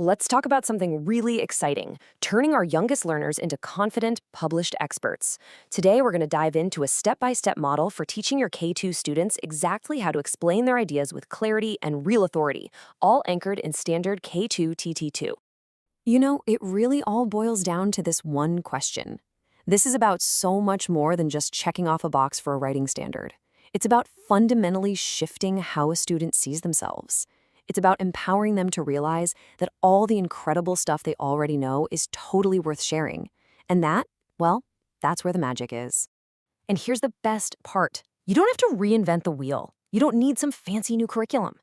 Let's talk about something really exciting, turning our youngest learners into confident, published experts. Today, we're going to dive into a step-by-step model for teaching your K-2 students exactly how to explain their ideas with clarity and real authority, all anchored in standard K-2.T.T.2. You know, it really all boils down to this one question. This is about so much more than just checking off a box for a writing standard. It's about fundamentally shifting how a student sees themselves. It's about empowering them to realize that all the incredible stuff they already know is totally worth sharing. And that, well, that's where the magic is. And here's the best part. You don't have to reinvent the wheel. You don't need some fancy new curriculum.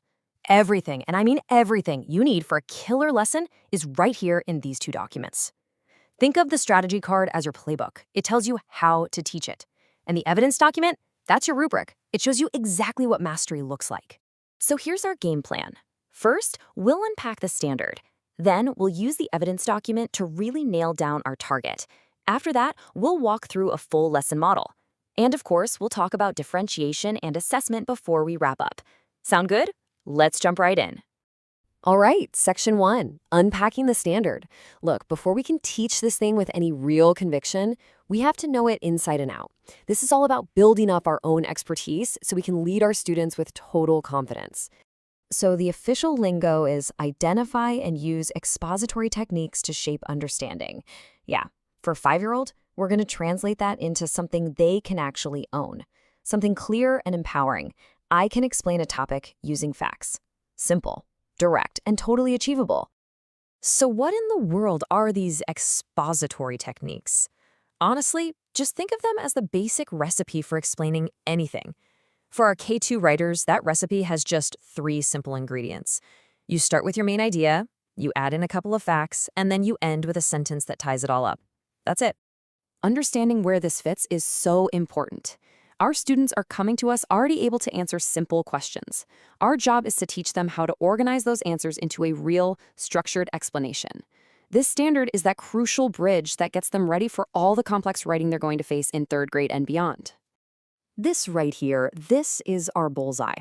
Everything, and I mean everything, you need for a killer lesson is right here in these two documents. Think of the strategy card as your playbook. It tells you how to teach it. And the evidence document, that's your rubric. It shows you exactly what mastery looks like. So here's our game plan. First, we'll unpack the standard. Then, we'll use the evidence document to really nail down our target. After that, we'll walk through a full lesson model. And of course, we'll talk about differentiation and assessment before we wrap up. Sound good? Let's jump right in. All right, section 1, unpacking the standard. Look, before we can teach this thing with any real conviction, we have to know it inside and out. This is all about building up our own expertise so we can lead our students with total confidence. So the official lingo is identify and use expository techniques to shape understanding. Yeah, for a 5-year-old, we're going to translate that into something they can actually own. Something clear and empowering. I can explain a topic using facts. Simple, direct, and totally achievable. So what in the world are these expository techniques? Honestly, just think of them as the basic recipe for explaining anything. For our K-2 writers, that recipe has just 3 simple ingredients. You start with your main idea, you add in a couple of facts, and then you end with a sentence that ties it all up. That's it. Understanding where this fits is so important. Our students are coming to us already able to answer simple questions. Our job is to teach them how to organize those answers into a real, structured explanation. This standard is that crucial bridge that gets them ready for all the complex writing they're going to face in 3rd grade and beyond. This right here, this is our bullseye.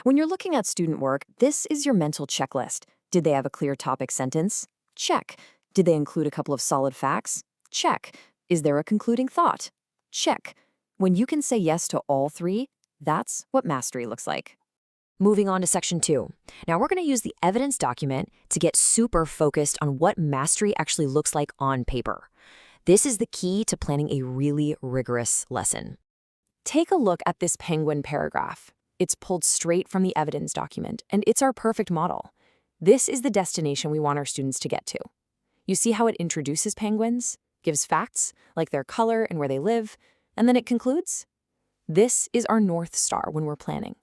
When you're looking at student work, this is your mental checklist. Did they have a clear topic sentence? Check. Did they include a couple of solid facts? Check. Is there a concluding thought? Check. When you can say yes to all 3, that's what mastery looks like. Moving on to section 2. Now we're going to use the evidence document to get super focused on what mastery actually looks like on paper. This is the key to planning a really rigorous lesson. Take a look at this penguin paragraph. It's pulled straight from the evidence document, and it's our perfect model. This is the destination we want our students to get to. You see how it introduces penguins, gives facts, like their color and where they live, and then it concludes? This is our North Star when we're planning.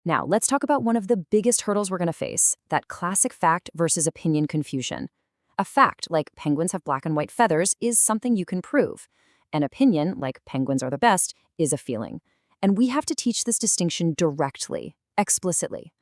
Now, let's talk about one of the biggest hurdles we're going to face, that classic fact versus opinion confusion. A fact, like penguins have black and white feathers, is something you can prove. An opinion, like penguins are the best, is a feeling. And we have to teach this distinction directly, explicitly.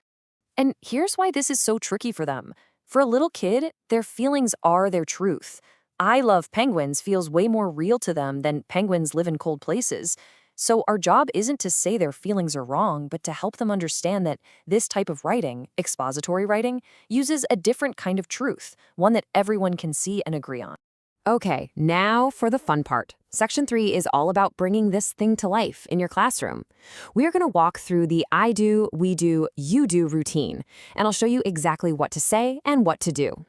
And here's why this is so tricky for them. For a little kid, their feelings are their truth. I love penguins feels way more real to them than penguins live in cold places. So our job isn't to say their feelings are wrong, but to help them understand that this type of writing, expository writing, uses a different kind of truth, one that everyone can see and agree on. Okay, now for the fun part. Section 3 is all about bringing this thing to life in your classroom. We are going to walk through the I do, we do, you do routine, and I'll show you exactly what to say and what to do.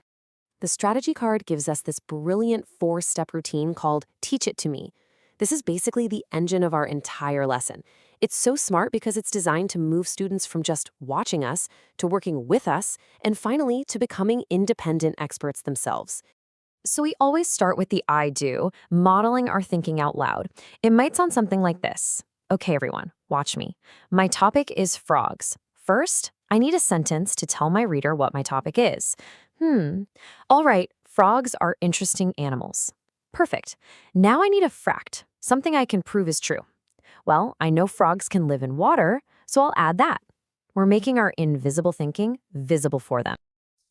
The strategy card gives us this brilliant 4-step routine called Teach It to Me. This is basically the engine of our entire lesson. It's so smart because it's designed to move students from just watching us to working with us, and finally to becoming independent experts themselves. So we always start with the I do, modeling our thinking out loud. It might sound something like this. Okay, everyone, watch me. My topic is frogs. First, I need a sentence to tell my reader what my topic is. All right, frogs are interesting animals. Perfect. Now I need a fact, something I can prove is true. Well, I know frogs can live in water, so I'll add that. We're making our invisible thinking visible for them.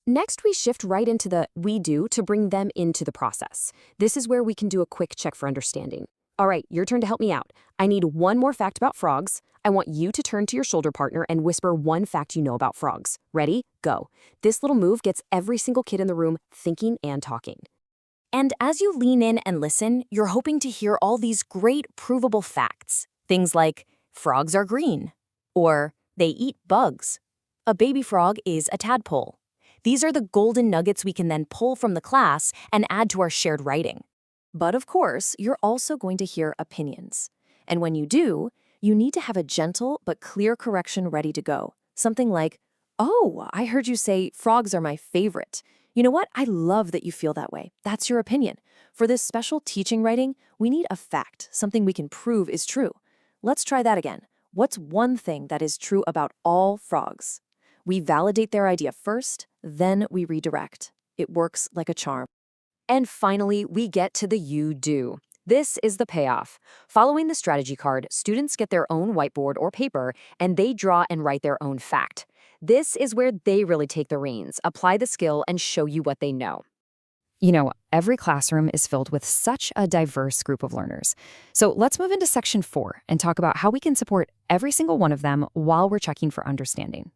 Next, we shift right into the we do to bring them into the process. This is where we can do a quick check for understanding. All right, your turn to help me out. I need one more fact about frogs. I want you to turn to your shoulder partner and whisper one fact you know about frogs. Ready? Go. This little move gets every single kid in the room thinking and talking. And as you lean in and listen, you're hoping to hear all these great provable facts. Things like, frogs are green, or they eat bugs. A baby frog is a tadpole. These are the golden nuggets we can then pull from the class and add to our shared writing. But of course, you're also going to hear opinions. And when you do, you need to have a gentle but clear correction ready to go. Something like, oh, I heard you say frogs are my favorite. You know what? I love that you feel that way. That's your opinion. For this special teaching writing, we need a fact, something we can prove is true. Let's try that again. What's one thing that is true about all frogs? We validate their idea first, then we redirect. It works like a charm. And finally, we get to the you do. This is the payoff. Following the strategy card, students get their own whiteboard or paper, and they draw and write their own fact. This is where they really take the reins, apply the skill, and show you what they know. Every classroom is filled with such a diverse group of learners. So let's move into section 4 and talk about how we can support every single one of them while we're checking for understanding.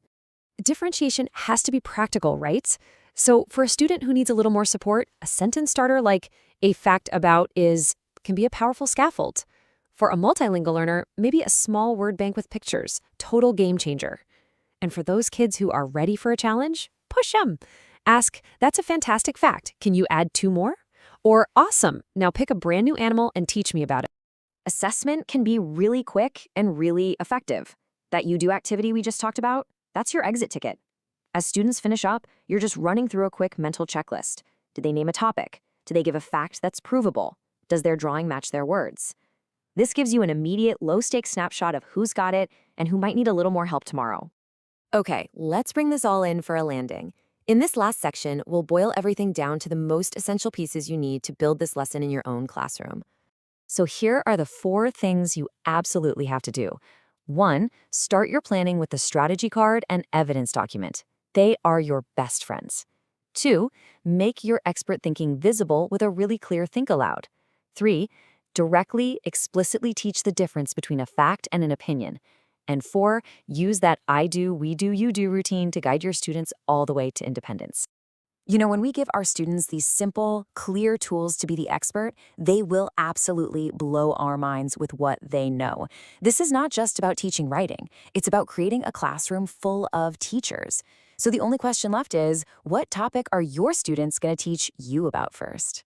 Differentiation has to be practical, right? So for a student who needs a little more support, a sentence starter like "a fact about is" can be a powerful scaffold. For a multilingual learner, maybe a small word bank with pictures, total game changer. And for those kids who are ready for a challenge, push them. Ask, "That's a fantastic fact. Can you add 2 more?" Or, "Awesome. Now pick a brand new animal and teach me about it." Assessment can be really quick and really effective. That you do activity we just talked about, that's your exit ticket. As students finish up, you're just running through a quick mental checklist. Did they name a topic? Did they give a fact that's provable? Does their drawing match their words? This gives you an immediate, low-stakes snapshot of who's got it and who might need a little more help tomorrow. Okay, let's bring this all in for a landing. In this last section, we'll boil everything down to the most essential pieces you need to build this lesson in your own classroom. So here are the 4 things you absolutely have to do. 1, start your planning with the strategy card and evidence document. They are your best friends. 2, make your expert thinking visible with a really clear think aloud. 3, directly, explicitly teach the difference between a fact and an opinion. And 4, use that I do, we do, you do routine to guide your students all the way to independence. When we give our students these simple, clear tools to be the expert, they will absolutely blow our minds with what they know. This is not just about teaching writing. It's about creating a classroom full of teachers. So the only question left is, what topic are your students going to teach you about first?